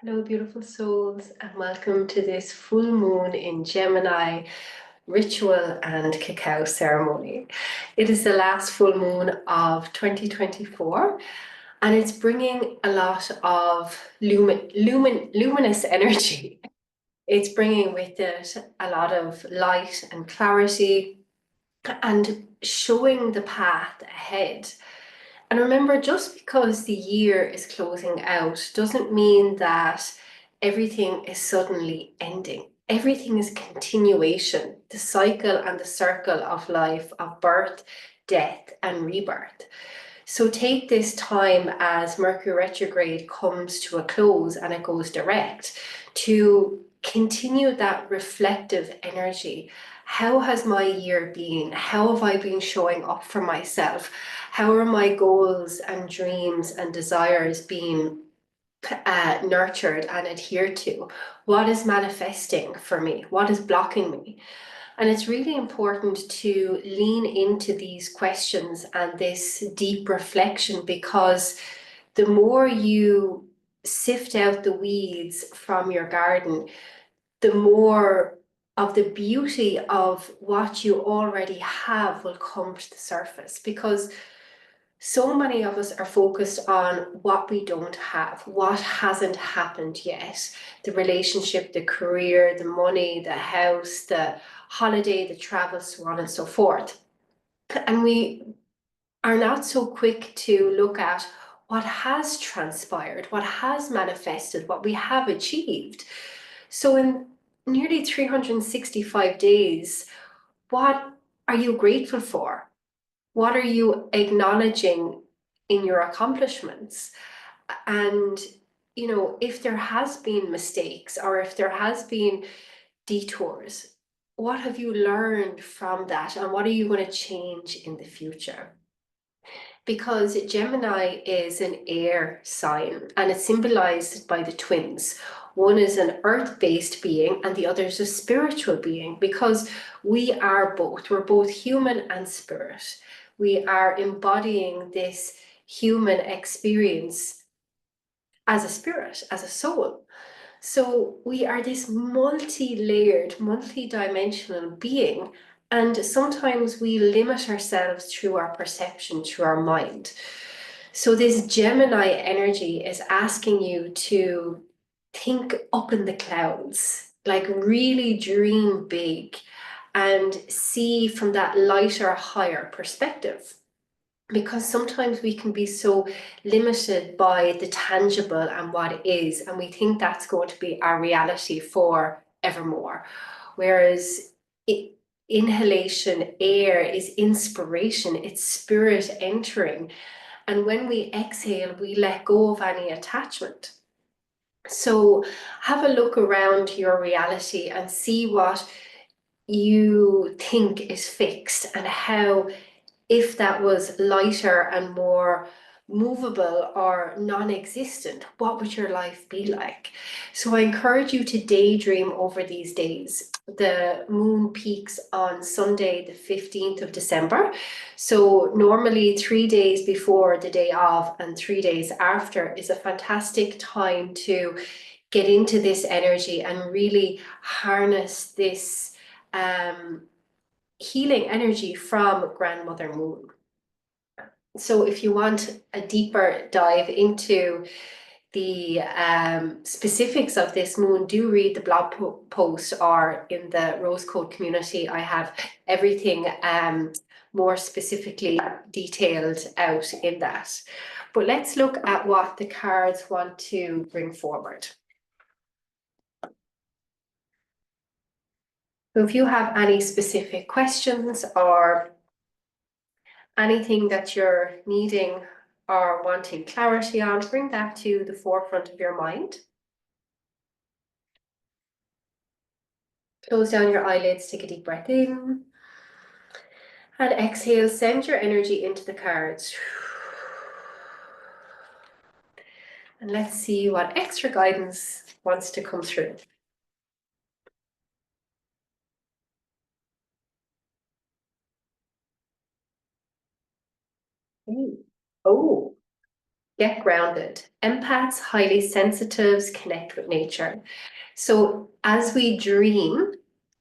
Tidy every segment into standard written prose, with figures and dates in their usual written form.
Hello, beautiful souls, and welcome to this full moon in Gemini ritual and cacao ceremony. It is the last full moon of 2024, and it's bringing a lot of luminous energy. It's bringing with it a lot of light and clarity and showing the path ahead. And remember, just because the year is closing out doesn't mean that everything is suddenly ending. Everything is continuation, the cycle and the circle of life, of birth, death, and rebirth. So take this time as Mercury retrograde comes to a close and it goes direct to continue that reflective energy. How has my year been? How have I been showing up for myself? How are my goals and dreams and desires being nurtured and adhered to? What is manifesting for me? What is blocking me? And it's really important to lean into these questions and this deep reflection, because the more you sift out the weeds from your garden, the more of the beauty of what you already have will come to the surface. Because so many of us are focused on what we don't have, what hasn't happened yet, the relationship, the career, the money, the house, the holiday, the travel, so on and so forth. And we are not so quick to look at what has transpired, what has manifested, what we have achieved. So in nearly 365 days, what are you grateful for? What are you acknowledging in your accomplishments? And, if there has been mistakes or if there has been detours, what have you learned from that? And what are you going to change in the future? Because Gemini is an air sign and it's symbolized by the twins. One is an earth-based being and the other is a spiritual being, because we are both. We're both human and spirit. We are embodying this human experience as a spirit, as a soul. So we are this multi-layered, multi-dimensional being, and sometimes we limit ourselves through our perception, through our mind. So this Gemini energy is asking you to think up in the clouds, like really dream big and see from that lighter, higher perspective. Because sometimes we can be so limited by the tangible and what it is, and we think that's going to be our reality for evermore. Whereas inhalation, air is inspiration, it's spirit entering. And when we exhale, we let go of any attachment. So have a look around your reality and see what you think is fixed, and how, if that was lighter and more movable or non-existent, what would your life be like? So I encourage you to daydream over these days. The moon peaks on Sunday, the 15th of December. So normally 3 days before the day of and 3 days after is a fantastic time to get into this energy and really harness this healing energy from Grandmother Moon. So if you want a deeper dive into the specifics of this moon, do read the blog post, or in the Rose Code community, I have everything more specifically detailed out in that. But let's look at what the cards want to bring forward. So if you have any specific questions or anything that you're needing or wanting clarity on, bring that to the forefront of your mind. Close down your eyelids, take a deep breath in. And exhale, send your energy into the cards. And let's see what extra guidance wants to come through. Oh, get grounded. Empaths, highly sensitives, connect with nature. So as we dream,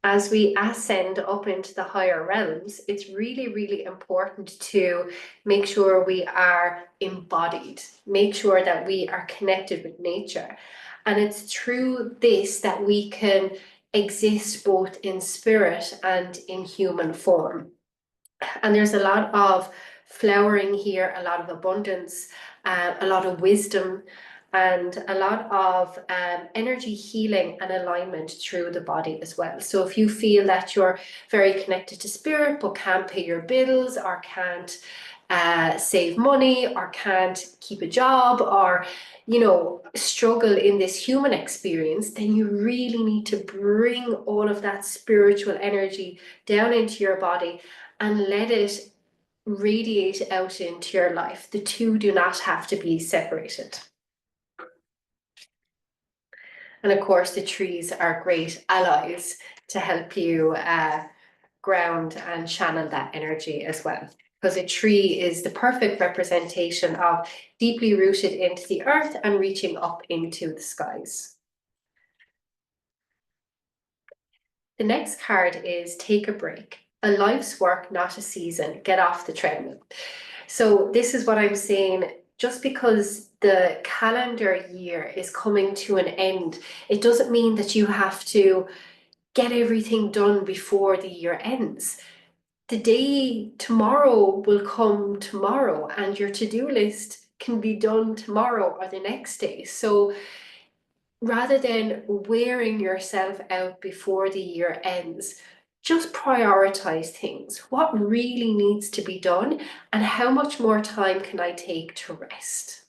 as we ascend up into the higher realms, it's really, really important to make sure we are embodied, make sure that we are connected with nature. And it's through this that we can exist both in spirit and in human form. And there's a lot of flowering here, a lot of abundance, a lot of wisdom, and a lot of energy healing and alignment through the body as well. So if you feel that you're very connected to spirit but can't pay your bills, or can't save money, or can't keep a job, or struggle in this human experience, then you really need to bring all of that spiritual energy down into your body and let it radiate out into your life. The two do not have to be separated. And of course, the trees are great allies to help you ground and channel that energy as well. Because a tree is the perfect representation of deeply rooted into the earth and reaching up into the skies. The next card is take a break. A life's work, not a season. Get off the treadmill. So this is what I'm saying. Just because the calendar year is coming to an end, it doesn't mean that you have to get everything done before the year ends. The day tomorrow will come tomorrow, and your to-do list can be done tomorrow or the next day. So rather than wearing yourself out before the year ends, just prioritize things. What really needs to be done, and how much more time can I take to rest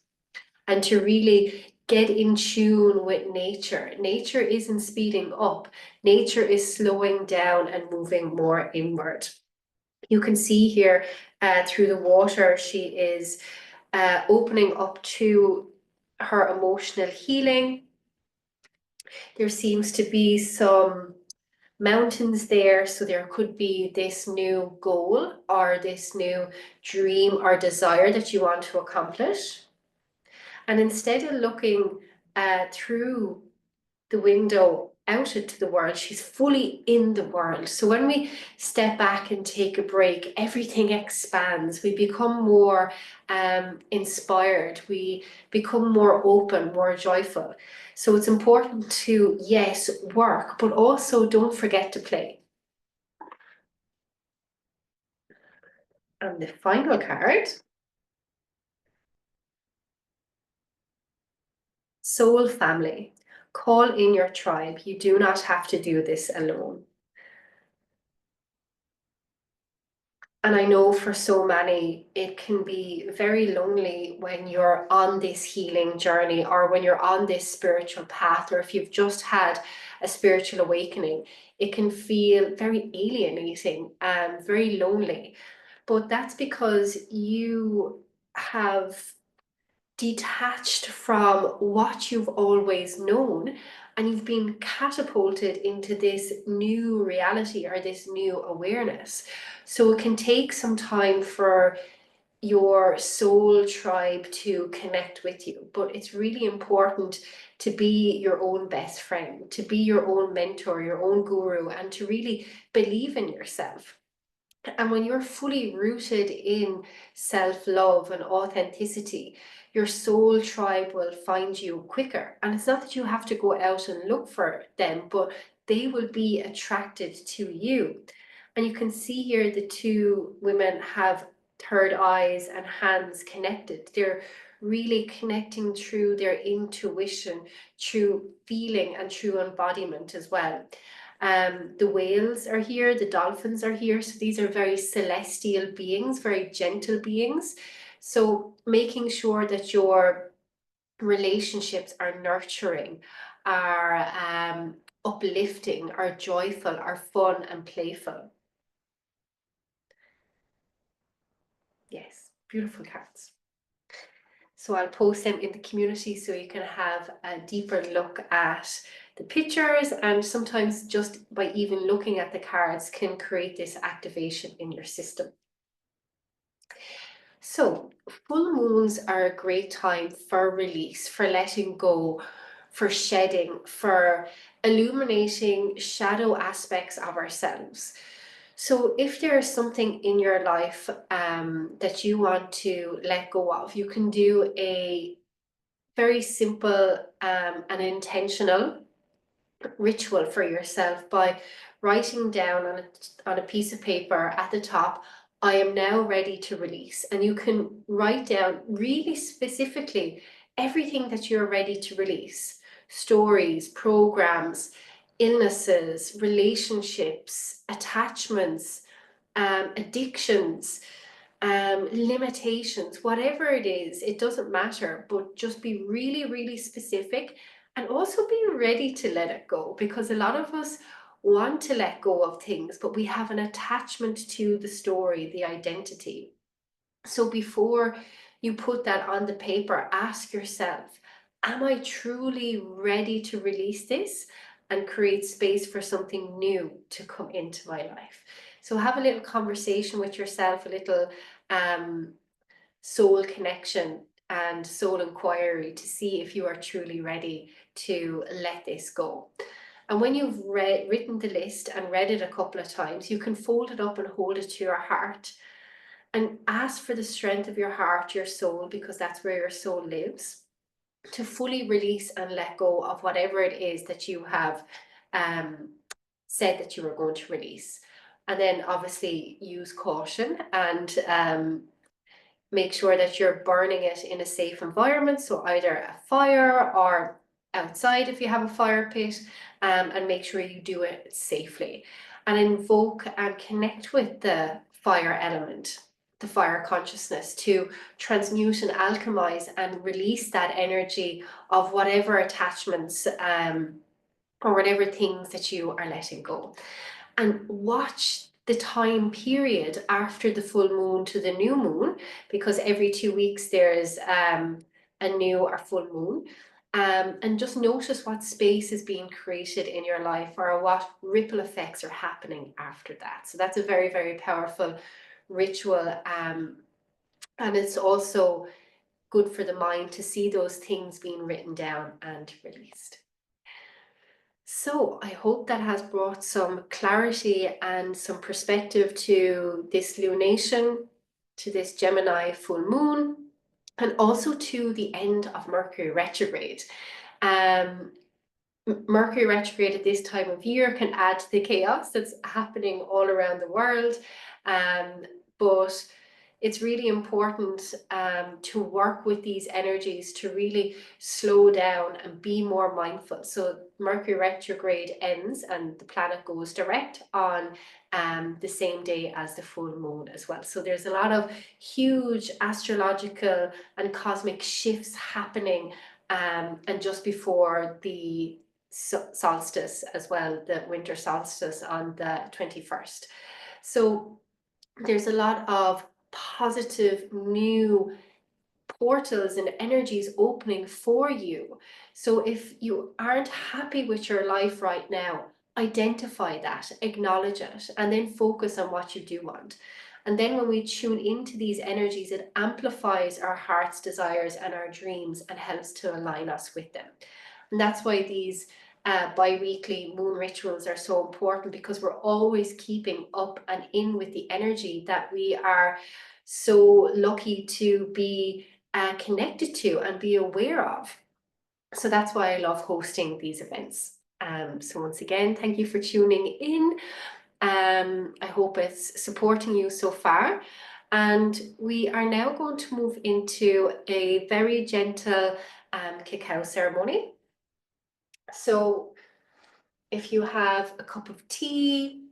and to really get in tune with nature. Nature isn't speeding up. Nature is slowing down and moving more inward. You can see here through the water, she is opening up to her emotional healing. There seems to be some mountains there, so there could be this new goal or this new dream or desire that you want to accomplish. And instead of looking through the window out into the world, she's fully in the world. So when we step back and take a break, everything expands. We become more inspired. We become more open, more joyful. So it's important to, yes, work, but also don't forget to play. And the final card, Soul Family. Call in your tribe. You do not have to do this alone. And I know for so many, it can be very lonely when you're on this healing journey, or when you're on this spiritual path, or if you've just had a spiritual awakening. It can feel very alienating and very lonely. But that's because you have detached from what you've always known, and you've been catapulted into this new reality or this new awareness. So it can take some time for your soul tribe to connect with you, but it's really important to be your own best friend, to be your own mentor, your own guru, and to really believe in yourself. And when you're fully rooted in self-love and authenticity, your soul tribe will find you quicker. And it's not that you have to go out and look for them, but they will be attracted to you. And you can see here the two women have third eyes and hands connected. They're really connecting through their intuition, through feeling, and through embodiment as well. The whales are here, the dolphins are here. So these are very celestial beings, very gentle beings. So making sure that your relationships are nurturing, are uplifting, are joyful, are fun and playful. Yes, beautiful cards. So I'll post them in the community so you can have a deeper look at the pictures, and sometimes just by even looking at the cards can create this activation in your system. So, full moons are a great time for release, for letting go, for shedding, for illuminating shadow aspects of ourselves. So, if there is something in your life that you want to let go of, you can do a very simple and intentional ritual for yourself by writing down on a piece of paper at the top, I am now ready to release. And you can write down really specifically everything that you're ready to release: stories, programs, illnesses, relationships, attachments, addictions, limitations, whatever it is, it doesn't matter, but just be really, really specific and also be ready to let it go, because a lot of us want to let go of things, but we have an attachment to the story, the identity. So before you put that on the paper, ask yourself, am I truly ready to release this and create space for something new to come into my life? So have a little conversation with yourself, a little soul connection and soul inquiry to see if you are truly ready to let this go. And when you've written the list and read it a couple of times, you can fold it up and hold it to your heart and ask for the strength of your heart, your soul, because that's where your soul lives, to fully release and let go of whatever it is that you have said that you were going to release. And then obviously use caution and make sure that you're burning it in a safe environment. So either a fire or outside if you have a fire pit, and make sure you do it safely. And invoke and connect with the fire element, the fire consciousness, to transmute and alchemize and release that energy of whatever attachments or whatever things that you are letting go. And watch the time period after the full moon to the new moon, because every 2 weeks there's a new or full moon. And just notice what space is being created in your life, or what ripple effects are happening after that. So that's a very, very powerful ritual. And it's also good for the mind to see those things being written down and released. So I hope that has brought some clarity and some perspective to this lunation, to this Gemini full moon, and also to the end of Mercury retrograde. Mercury retrograde at this time of year can add to the chaos that's happening all around the world, but it's really important to work with these energies to really slow down and be more mindful. So Mercury retrograde ends and the planet goes direct on the same day as the full moon as well. So there's a lot of huge astrological and cosmic shifts happening, and just before the solstice as well, the winter solstice on the 21st. So there's a lot of positive new portals and energies opening for you. So if you aren't happy with your life right now, identify that, acknowledge it, and then focus on what you do want. And then when we tune into these energies, it amplifies our heart's desires and our dreams and helps to align us with them. And that's why these bi-weekly moon rituals are so important, because we're always keeping up and in with the energy that we are so lucky to be connected to and be aware of. So that's why I love hosting these events. So once again, thank you for tuning in. I hope it's supporting you so far. And we are now going to move into a very gentle cacao ceremony. So if you have a cup of tea